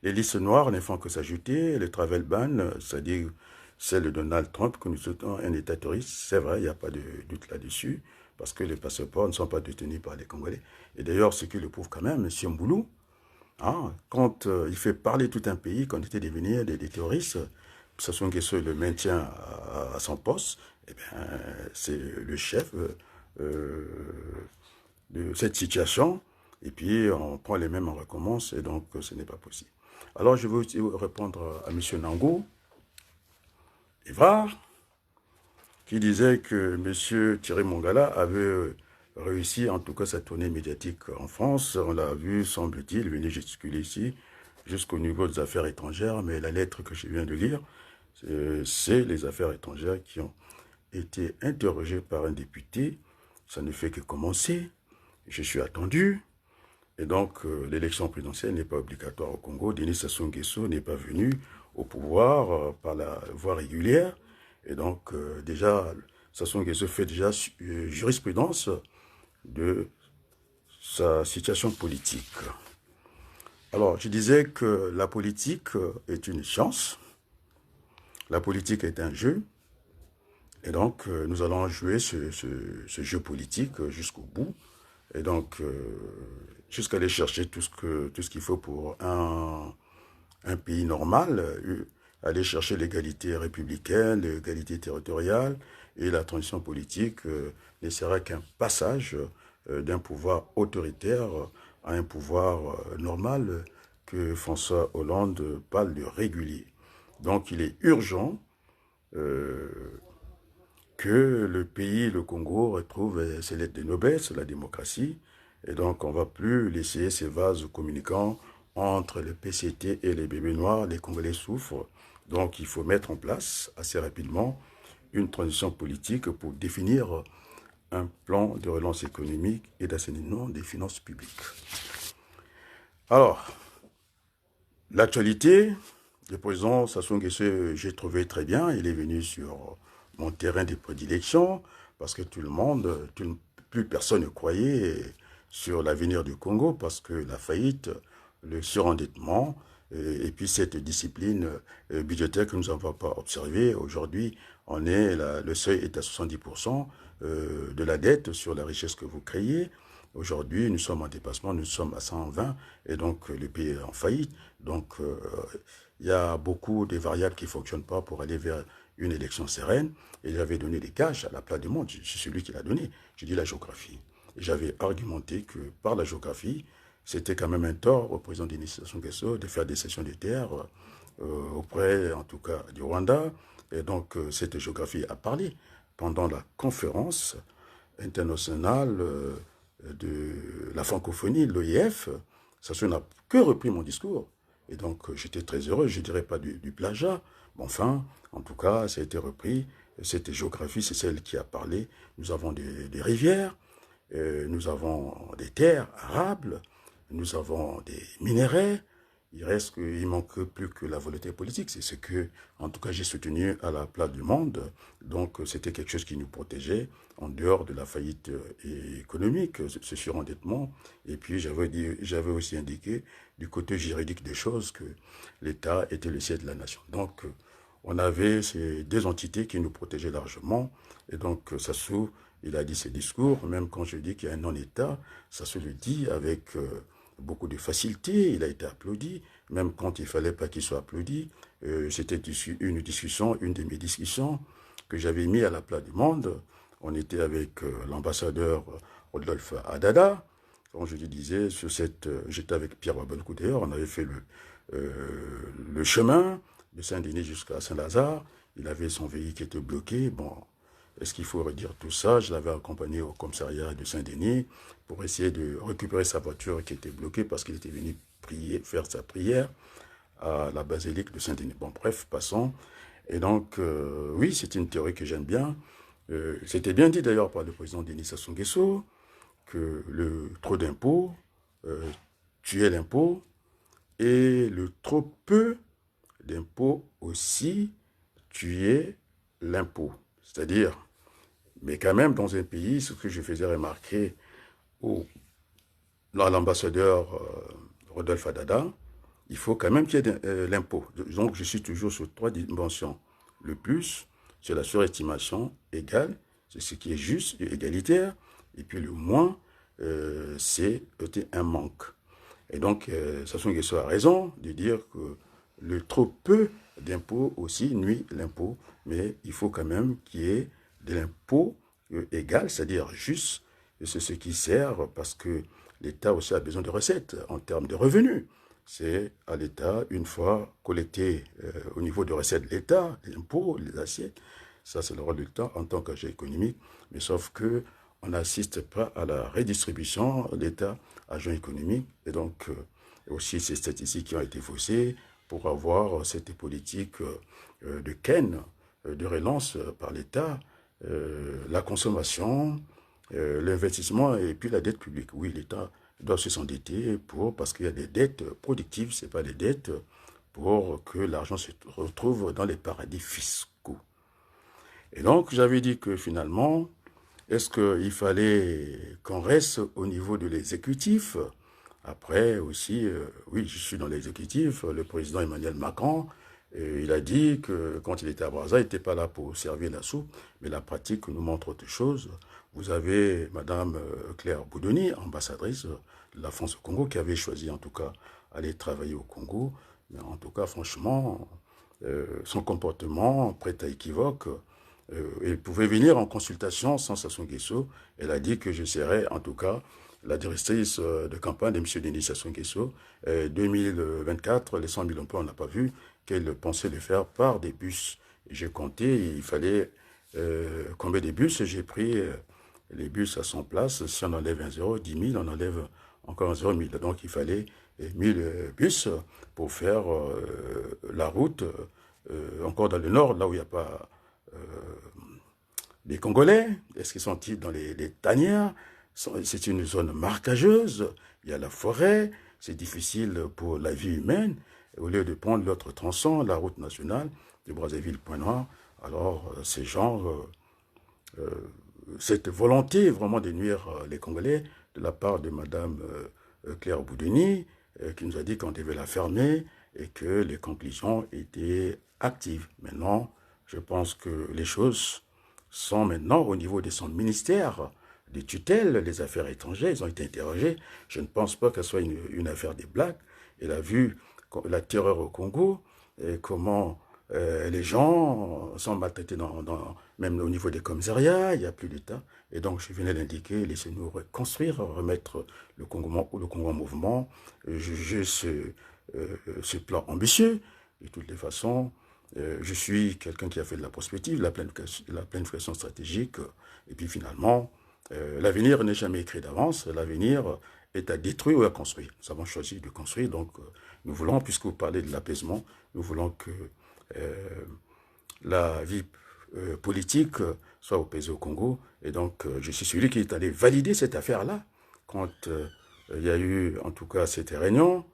Speaker 1: les listes noires ne font que s'ajouter. Le travel ban, c'est-à-dire celle de Donald Trump, que nous souhaitons un État terroriste, c'est vrai, il n'y a pas de doute là-dessus, parce que les passeports ne sont pas détenus par les Congolais. Et d'ailleurs, ce qui le prouve quand même, M. Mboulou, hein, quand il fait parler tout un pays, quand il était devenu des terroristes, Sassou Nguesso le maintient à son poste, eh bien, c'est le chef de cette situation. Et puis, on prend les mêmes, on recommence, et donc, ce n'est pas possible. Alors, je vais aussi répondre à M. Nangou, Ivar, qui disait que M. Thierry Mongala avait réussi, en tout cas, sa tournée médiatique en France. On l'a vu, semble-t-il, venir gesticuler ici, jusqu'au niveau des affaires étrangères, mais la lettre que je viens de lire, c'est les affaires étrangères qui ont été interrogées par un député. Ça ne fait que commencer. Je suis attendu. Et donc, l'élection présidentielle n'est pas obligatoire au Congo. Denis Sassou Nguesso n'est pas venu au pouvoir par la voie régulière. Et donc, déjà, Sassou Nguesso fait déjà jurisprudence de sa situation politique. Alors, je disais que la politique est une science. La politique est un jeu. Et donc, nous allons jouer ce jeu politique jusqu'au bout. Et donc, jusqu'à aller chercher tout ce qu'il faut pour un pays normal, aller chercher l'égalité républicaine, l'égalité territoriale, et la transition politique ne sera qu'un passage d'un pouvoir autoritaire à un pouvoir normal que François Hollande parle de régulier. Donc, il est urgent que le pays, le Congo, retrouve ses lettres de noblesse, la démocratie. Et donc, on ne va plus laisser ces vases communicants entre le PCT et les bébés noirs. Les Congolais souffrent Donc, il faut mettre en place assez rapidement une transition politique pour définir un plan de relance économique et d'assainissement des finances publiques. Alors, l'actualité, le président Sassou Nguesso, j'ai trouvé très bien. Il est venu sur mon terrain de prédilection parce que plus personne ne croyait sur l'avenir du Congo parce que la faillite, le surendettement et puis cette discipline budgétaire que nous n'avons pas observée. Aujourd'hui, le seuil est à 70% de la dette sur la richesse que vous créez. Aujourd'hui, nous sommes en dépassement, nous sommes à 120 et donc le pays est en faillite. Donc, il y a beaucoup de variables qui ne fonctionnent pas pour aller vers une élection sereine. Et j'avais donné des gages à la place du monde. Je suis celui qui l'a donné. J'ai dit la géographie. Et j'avais argumenté que par la géographie, c'était quand même un tort au président Denis Sassou Nguesso de faire des cessions de terres auprès, en tout cas, du Rwanda. Et donc, cette géographie a parlé pendant la conférence internationale de la francophonie, l'OIF. Sassou n'a que repris mon discours. Et donc, j'étais très heureux, je ne dirais pas du plagiat, mais enfin, en tout cas, ça a été repris. Cette géographie, c'est celle qui a parlé. Nous avons des rivières, nous avons des terres arables, nous avons des minéraux. Il manque plus que la volonté politique. C'est ce que, en tout cas, j'ai soutenu à la place du monde. Donc, c'était quelque chose qui nous protégeait en dehors de la faillite économique, ce surendettement. Et puis, j'avais aussi indiqué du côté juridique des choses que l'État était le siège de la nation. Donc, on avait ces deux entités qui nous protégeaient largement. Et donc, Sassou, il a dit ses discours, même quand je dis qu'il y a un non-État, Sassou le dit avec beaucoup de facilité, il a été applaudi, même quand il ne fallait pas qu'il soit applaudi. C'était une discussion, une de mes discussions que j'avais mis à la place du monde. On était avec l'ambassadeur Rodolphe Adada. Comme je lui disais, j'étais avec Pierre Wabelkou d'ailleurs, on avait fait le chemin de Saint-Denis jusqu'à Saint-Lazare. Il avait son véhicule qui était bloqué. Bon, est-ce qu'il faut redire tout ça? Je l'avais accompagné au commissariat de Saint-Denis pour essayer de récupérer sa voiture qui était bloquée parce qu'il était venu faire sa prière à la basilique de Saint-Denis. Bon, bref, passons. Et donc, oui, c'est une théorie que j'aime bien. C'était bien dit d'ailleurs par le président Denis Sassou Nguesso que le trop d'impôts tuait l'impôt et le trop peu d'impôts aussi tuait l'impôt. C'est-à-dire, mais quand même dans un pays, ce que je faisais remarquer à l'ambassadeur Rodolphe Adada, il faut quand même qu'il y ait l'impôt. Donc je suis toujours sur trois dimensions. Le plus, c'est la surestimation égale, c'est ce qui est juste et égalitaire. Et puis le moins, c'est un manque. Et donc, Sassou Nguesso a raison de dire que le trop peu d'impôts aussi nuit l'impôt, mais il faut quand même qu'il y ait de l'impôt égal, c'est-à-dire juste, et c'est ce qui sert parce que l'État aussi a besoin de recettes en termes de revenus. C'est à l'État, une fois collecté au niveau de recettes de l'État, les impôts, les assiettes, ça c'est le rôle de l'État en tant qu'agent économique, mais sauf que on n'assiste pas à la redistribution d'État, agent économique, et donc aussi ces statistiques qui ont été faussées pour avoir cette politique de ken, de relance par l'État, la consommation, l'investissement et puis la dette publique. Oui, l'État doit s'endetter parce qu'il y a des dettes productives, ce n'est pas des dettes pour que l'argent se retrouve dans les paradis fiscaux. Et donc, j'avais dit que finalement, est-ce qu'il fallait qu'on reste au niveau de l'exécutif? Après aussi, oui, je suis dans l'exécutif, le président Emmanuel Macron, il a dit que quand il était à Brazza, il n'était pas là pour servir la soupe, mais la pratique nous montre autre chose. Vous avez Madame Claire Boudoni, ambassadrice de la France au Congo, qui avait choisi en tout cas aller travailler au Congo. Mais en tout cas, franchement, son comportement prêt à équivoque, elle pouvait venir en consultation sans Sassou Nguesso. Elle a dit que je serais en tout cas la directrice de campagne de M. Denis Sassou Nguesso. 2024, les 100 000 emplois, on n'a pas vu qu'elle pensait le faire par des bus. J'ai compté, il fallait combien de bus? J'ai pris les bus à 100 places. Si on enlève un zéro, 10 000, on enlève encore un zéro, 1000. Donc il fallait 1000 bus pour faire la route encore dans le nord, là où il n'y a pas les Congolais. Est-ce qu'ils sont-ils dans les tanières? C'est une zone marcageuse, il y a la forêt, c'est difficile pour la vie humaine. Au lieu de prendre l'autre tronçon, la route nationale de Brazzaville-Pointe-Noire, alors ces gens, cette volonté vraiment de nuire les Congolais de la part de Madame Claire Boudeni, qui nous a dit qu'on devait la fermer et que les conclusions étaient actives. Maintenant, je pense que les choses sont maintenant au niveau de son ministère de tutelle, les affaires étrangères, ils ont été interrogés. Je ne pense pas que ce soit une affaire des blagues. Elle a vu la terreur au Congo, et comment les gens sont maltraités même au niveau des commissariats, il n'y a plus d'État. Et donc, je venais d'indiquer, laissez-nous reconstruire, remettre le Congo en mouvement, juger ce plan ambitieux. De toutes les façons, je suis quelqu'un qui a fait de la prospective, la planification stratégique, et puis finalement, l'avenir n'est jamais écrit d'avance, l'avenir est à détruire ou à construire. Nous avons choisi de construire, donc nous voulons, puisque vous parlez de l'apaisement, nous voulons que la vie politique soit apaisée au Congo, et donc je suis celui qui est allé valider cette affaire-là, quand il y a eu en tout cas cette réunion,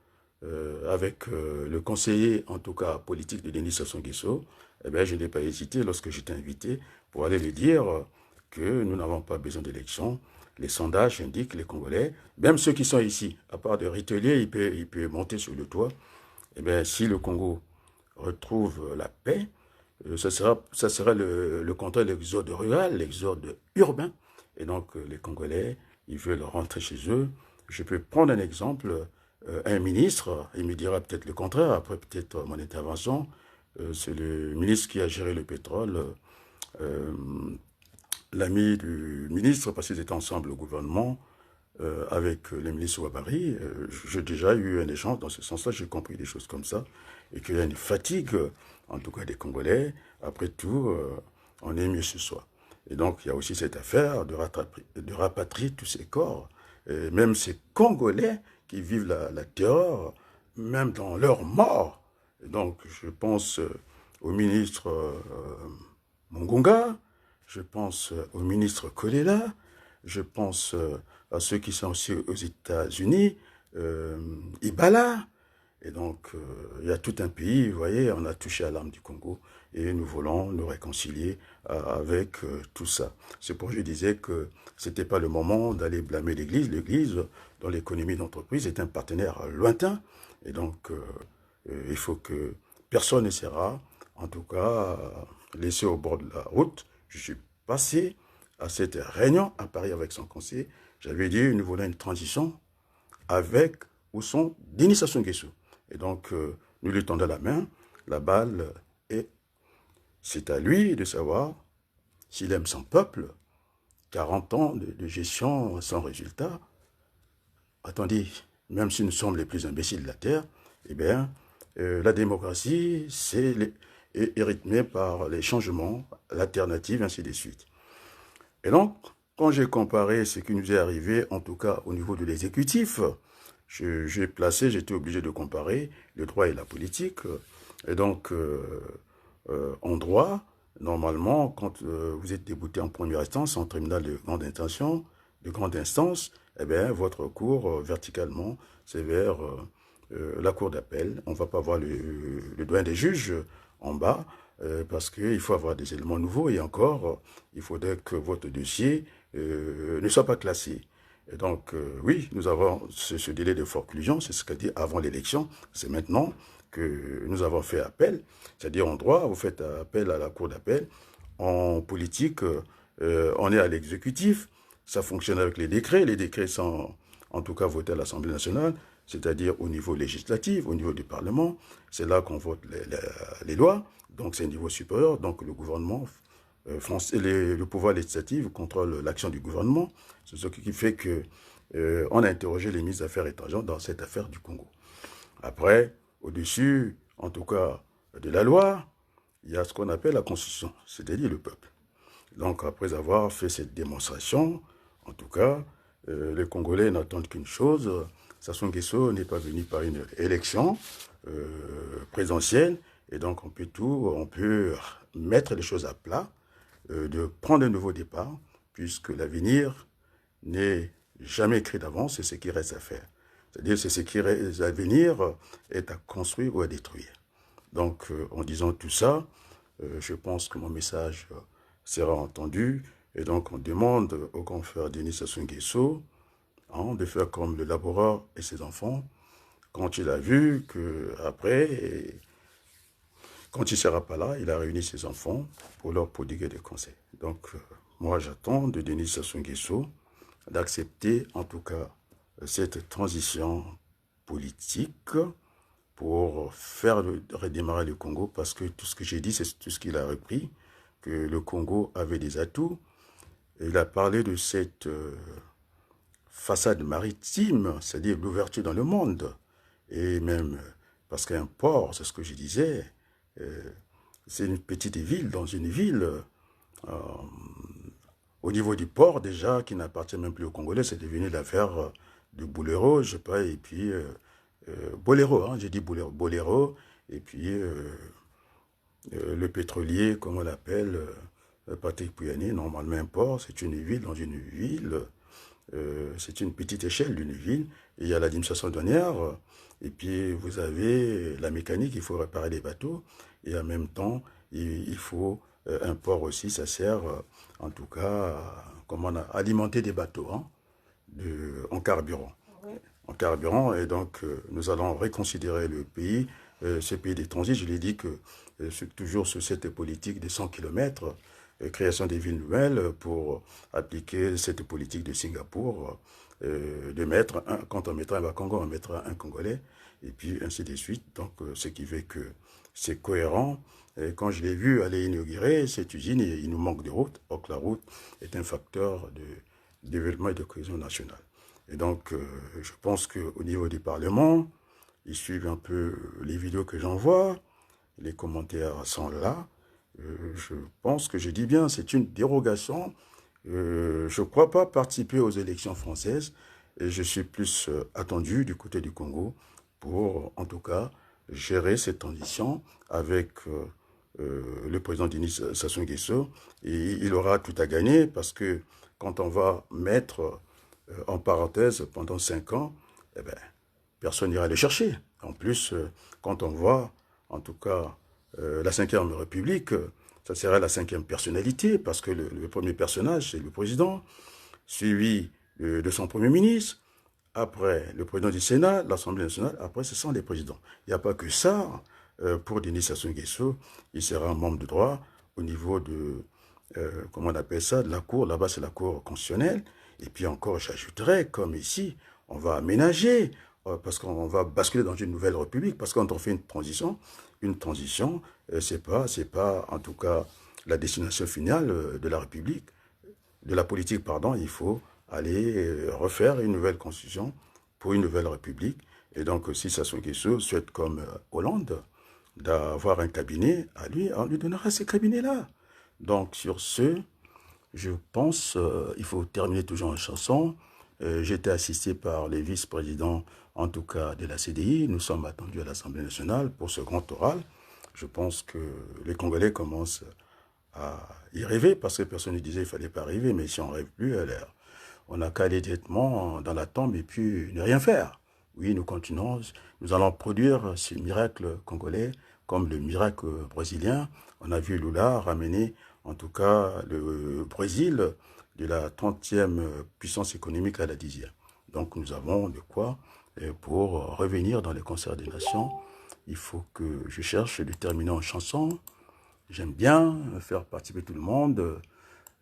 Speaker 1: avec le conseiller, en tout cas politique de Denis Sassou Nguesso, eh bien, je n'ai pas hésité lorsque j'étais invité pour aller lui dire que nous n'avons pas besoin d'élections. Les sondages indiquent que les Congolais, même ceux qui sont ici, à part de Ritelier, il peut monter sur le toit. Eh bien, si le Congo retrouve la paix, ça sera le contraire de l'exode rural, l'exode urbain. Et donc, les Congolais, ils veulent rentrer chez eux. Je peux prendre un exemple. Un ministre, il me dira peut-être le contraire, après peut-être mon intervention, c'est le ministre qui a géré le pétrole, l'ami du ministre, parce qu'ils étaient ensemble au gouvernement, avec le ministre Ouabari. J'ai déjà eu un échange dans ce sens-là, j'ai compris des choses comme ça, et qu'il y a une fatigue, en tout cas des Congolais. Après tout, on est mieux ce soir. Et donc, il y a aussi cette affaire de rapatrier tous ces corps, même ces Congolais qui vivent la terreur, même dans leur mort. Et donc, je pense au ministre Mongunga, je pense au ministre Kolela, je pense à ceux qui sont aussi aux États-Unis, Ibala. Et donc, il y a tout un pays, vous voyez, on a touché à l'âme du Congo et nous voulons nous réconcilier avec tout ça. C'est pour ça que je disais que ce n'était pas le moment d'aller blâmer l'Église. L'Église, dans l'économie d'entreprise, est un partenaire lointain. Et donc, il faut que personne ne sera, en tout cas, laissé au bord de la route. Je suis passé à cette réunion à Paris avec son conseiller. J'avais dit, nous voulons une transition avec ou sans Denis Sassou Nguesso. Et donc, nous lui tendons la main, la balle, et c'est à lui de savoir s'il aime son peuple. 40 ans de gestion sans résultat. Attendez, même si nous sommes les plus imbéciles de la Terre, eh bien, la démocratie, est rythmée par les changements, l'alternative, ainsi de suite. Et donc, quand j'ai comparé ce qui nous est arrivé, en tout cas au niveau de l'exécutif, j'étais obligé de comparer le droit et la politique. Et donc, en droit, normalement, quand vous êtes débouté en première instance, en tribunal de grande instance, eh bien, votre cours, verticalement, c'est vers la cour d'appel. On ne va pas voir le doyen des juges en bas, parce qu'il faut avoir des éléments nouveaux, et encore, il faudrait que votre dossier ne soit pas classé. Et donc, oui, nous avons ce délai de forclusion, c'est ce qu'a dit avant l'élection, c'est maintenant que nous avons fait appel, c'est-à-dire en droit, vous faites appel à la cour d'appel, en politique, on est à l'exécutif, ça fonctionne avec les décrets sont en tout cas votés à l'Assemblée nationale, c'est-à-dire au niveau législatif, au niveau du Parlement, c'est là qu'on vote les lois, donc c'est un niveau supérieur, donc le gouvernement français, le pouvoir législatif contrôle l'action du gouvernement. C'est ce qui fait que on a interrogé les ministres des Affaires étrangères dans cette affaire du Congo. Après, au-dessus, en tout cas, de la loi, il y a ce qu'on appelle la Constitution, c'est-à-dire le peuple. Donc, après avoir fait cette démonstration, en tout cas, les Congolais n'attendent qu'une chose. Sassou Nguesso n'est pas venu par une élection présidentielle, Et donc, on peut mettre les choses à plat, de prendre un nouveau départ, puisque l'avenir n'est jamais écrit d'avance, c'est ce qui reste à faire. C'est-à-dire, c'est ce qui reste à venir est à construire ou à détruire. Donc, en disant tout ça, je pense que mon message sera entendu. Et donc, on demande au confrère Denis Sassou Nguesso de faire comme le laboureur et ses enfants, quand il a vu qu'après, quand il ne sera pas là, il a réuni ses enfants pour leur prodiguer des conseils. Donc, moi, j'attends de Denis Sassou Nguesso d'accepter, en tout cas, cette transition politique pour faire redémarrer le Congo, parce que tout ce que j'ai dit, c'est tout ce qu'il a repris, que le Congo avait des atouts. Il a parlé de cette façade maritime, c'est-à-dire l'ouverture dans le monde, et même parce qu'un port, c'est ce que je disais, c'est une petite ville dans une ville, au niveau du port déjà, qui n'appartient même plus aux Congolais, c'est devenu l'affaire de Boléro, je sais pas, et puis Boléro, hein, j'ai dit Boléro, et puis le pétrolier, comme on l'appelle, Patrick Pouyanné, normalement un port, c'est une ville dans une ville, c'est une petite échelle d'une ville, et il y a l'administration douanière, et puis vous avez la mécanique, il faut réparer les bateaux, et en même temps, il faut un port aussi, ça sert en tout cas à alimenter des bateaux hein, en carburant. En carburant, et donc nous allons reconsidérer le pays, ce pays des transits, je l'ai dit que c'est toujours sur cette politique des 100 km, création des villes nouvelles pour appliquer cette politique de Singapour, de mettre, quand on mettra un Bakongo, on mettra un Congolais, et puis ainsi de suite. Donc, ce qui fait que c'est cohérent. Et quand je l'ai vu aller inaugurer cette usine, il nous manque de route. Or que la route est un facteur de développement et de cohésion nationale. Et donc, je pense qu'au niveau du Parlement, ils suivent un peu les vidéos que j'envoie, les commentaires sont là. Je pense que je dis bien, c'est une dérogation. Je ne crois pas participer aux élections françaises et je suis plus attendu du côté du Congo pour, en tout cas, gérer cette transition avec le président Denis Sassou Nguesso. Et il aura tout à gagner parce que quand on va mettre en parenthèse pendant 5 ans, eh ben, personne n'ira les chercher. En plus, quand on voit, en tout cas, la 5e République, ça serait la 5e personnalité, parce que le premier personnage, c'est le président, suivi de son premier ministre, après le président du Sénat, l'Assemblée nationale, après ce sont les présidents. Il n'y a pas que ça. Pour Denis Sassou Nguesso, il sera un membre de droit au niveau de, comment on appelle ça, de la Cour. Là-bas, c'est la Cour constitutionnelle. Et puis encore, j'ajouterais, comme ici, on va aménager, parce qu'on va basculer dans une nouvelle république, parce que quand on fait une transition, c'est pas, en tout cas, la destination finale de la république, de la politique, pardon, il faut aller refaire une nouvelle constitution pour une nouvelle république. Et donc, si Sassou Nguesso souhaite, comme Hollande, d'avoir un cabinet, à lui, on lui donnera ces cabinets-là. Donc, sur ce, je pense, il faut terminer toujours en chanson. J'ai été assisté par les vice-présidents, en tout cas de la CDI. Nous sommes attendus à l'Assemblée nationale pour ce grand oral. Je pense que les Congolais commencent à y rêver, parce que personne ne disait qu'il ne fallait pas rêver, mais si on ne rêve plus, alors, on n'a qu'à aller directement dans la tombe et puis ne rien faire. Oui, nous continuons, nous allons produire ce miracle congolais comme le miracle brésilien. On a vu Lula ramener, en tout cas, le Brésil de la 30e puissance économique à la 10e. Donc nous avons de quoi pour revenir dans les concerts des nations. Il faut que je cherche de terminer en chanson. J'aime bien faire participer tout le monde,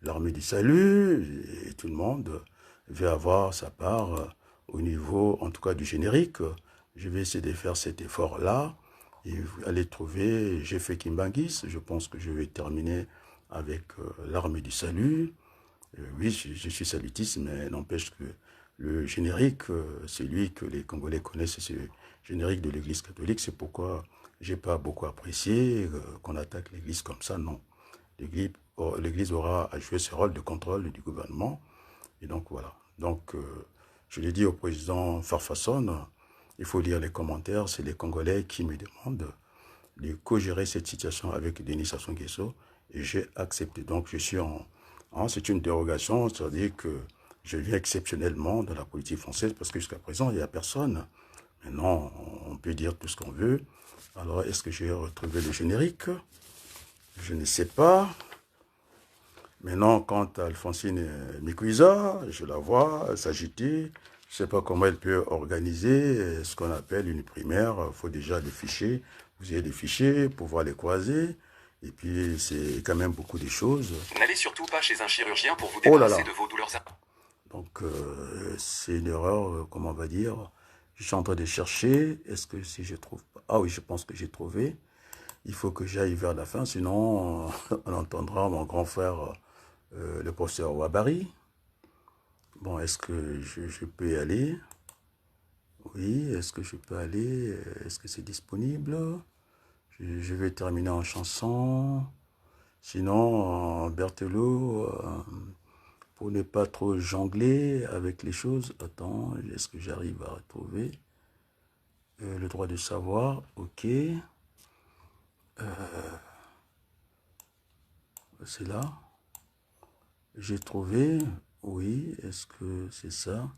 Speaker 1: l'armée du salut, et tout le monde va avoir sa part au niveau, en tout cas, du générique. Je vais essayer de faire cet effort-là et aller trouver J'ai fait Kimbangis. Je pense que je vais terminer avec l'armée du salut. Oui, je suis salutiste, mais n'empêche que le générique, celui que les Congolais connaissent, c'est le générique de l'Église catholique. C'est pourquoi j'ai pas beaucoup apprécié qu'on attaque l'Église comme ça, non. L'Église aura à jouer ce rôle de contrôle du gouvernement. Et donc, voilà. Donc, je l'ai dit au président Farfasson, il faut lire les commentaires, c'est les Congolais qui me demandent de co-gérer cette situation avec Denis Sassou Nguesso et j'ai accepté. Donc je suis c'est une dérogation, c'est-à-dire que je viens exceptionnellement dans la politique française parce que jusqu'à présent, il n'y a personne. Maintenant, on peut dire tout ce qu'on veut. Alors, est-ce que j'ai retrouvé le générique? Je ne sais pas. Maintenant, quant à Alphonsine Mikuiza, je la vois s'agiter. Je ne sais pas comment elle peut organiser ce qu'on appelle une primaire. Il faut déjà des fichiers. Vous avez des fichiers, pouvoir les croiser. Et puis, c'est quand même beaucoup de choses.
Speaker 2: N'allez surtout pas chez un chirurgien pour vous débarrasser de vos douleurs.
Speaker 1: Donc, c'est une erreur, comment on va dire. Je suis en train de chercher. Est-ce que si je trouve pas... Ah oui, je pense que j'ai trouvé. Il faut que j'aille vers la fin, sinon on entendra mon grand frère, le professeur Wabari. Bon, est-ce que je peux y aller? Oui, est-ce que je peux aller? Est-ce que c'est disponible? Je vais terminer en chanson. Sinon, Berthelot, pour ne pas trop jongler avec les choses, attends, est-ce que j'arrive à retrouver le droit de savoir? Ok. C'est là. J'ai trouvé, oui, est-ce que c'est ça?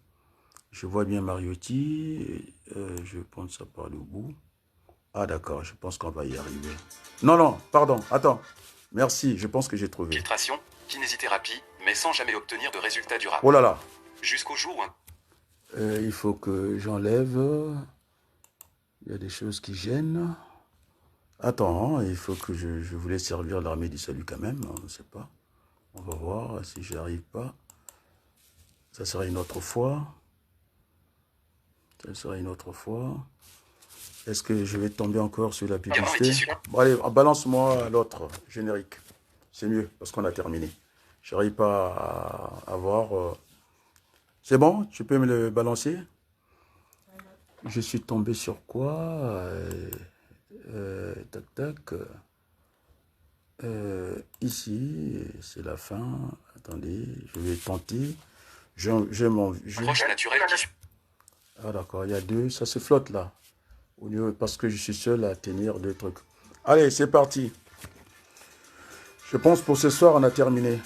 Speaker 1: Je vois bien Mariotti, je pense que ça part au bout. Ah d'accord, je pense qu'on va y arriver. Non, non, pardon, attends. Merci, je pense que j'ai trouvé.
Speaker 2: Filtration, kinésithérapie, mais sans jamais obtenir de résultats durables.
Speaker 1: Oh là là.
Speaker 2: Jusqu'au jour où
Speaker 1: il faut que j'enlève. Il y a des choses qui gênent. Attends, il faut que je voulais servir l'armée du salut quand même, on ne sait pas. On va voir si j'y arrive pas. Ça sera une autre fois. Ça sera une autre fois. Est-ce que je vais tomber encore sur la publicité? Bon, allez, balance-moi l'autre générique. C'est mieux, parce qu'on a terminé. Je n'arrive pas à voir. C'est bon? Tu peux me le balancer? Je suis tombé sur quoi? Tac, tac. Ici, c'est la fin. Attendez, je vais tenter.
Speaker 2: Proche naturel qui...
Speaker 1: Ah d'accord, il y a deux. Ça se flotte là. Au lieu, parce que je suis seul à tenir deux trucs. Allez, c'est parti. Je pense pour ce soir, on a terminé.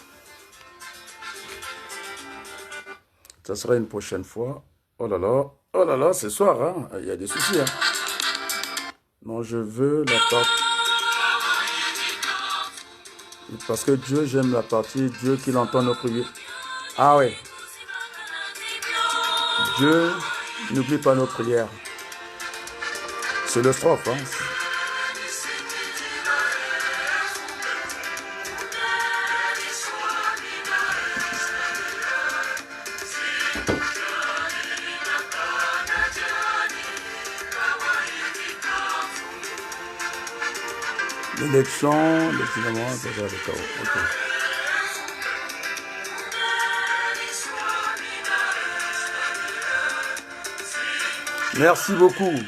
Speaker 1: Ça sera une prochaine fois. Oh là là, ce soir, hein, il y a des soucis. Hein. Non, je veux la partie. Parce que Dieu, j'aime la partie. Dieu qu'il entend nos prières. Ah ouais. Dieu n'oublie pas nos prières. C'est le strophe, hein. L'élection, le finalement, déjà le chaos. Okay. Merci beaucoup.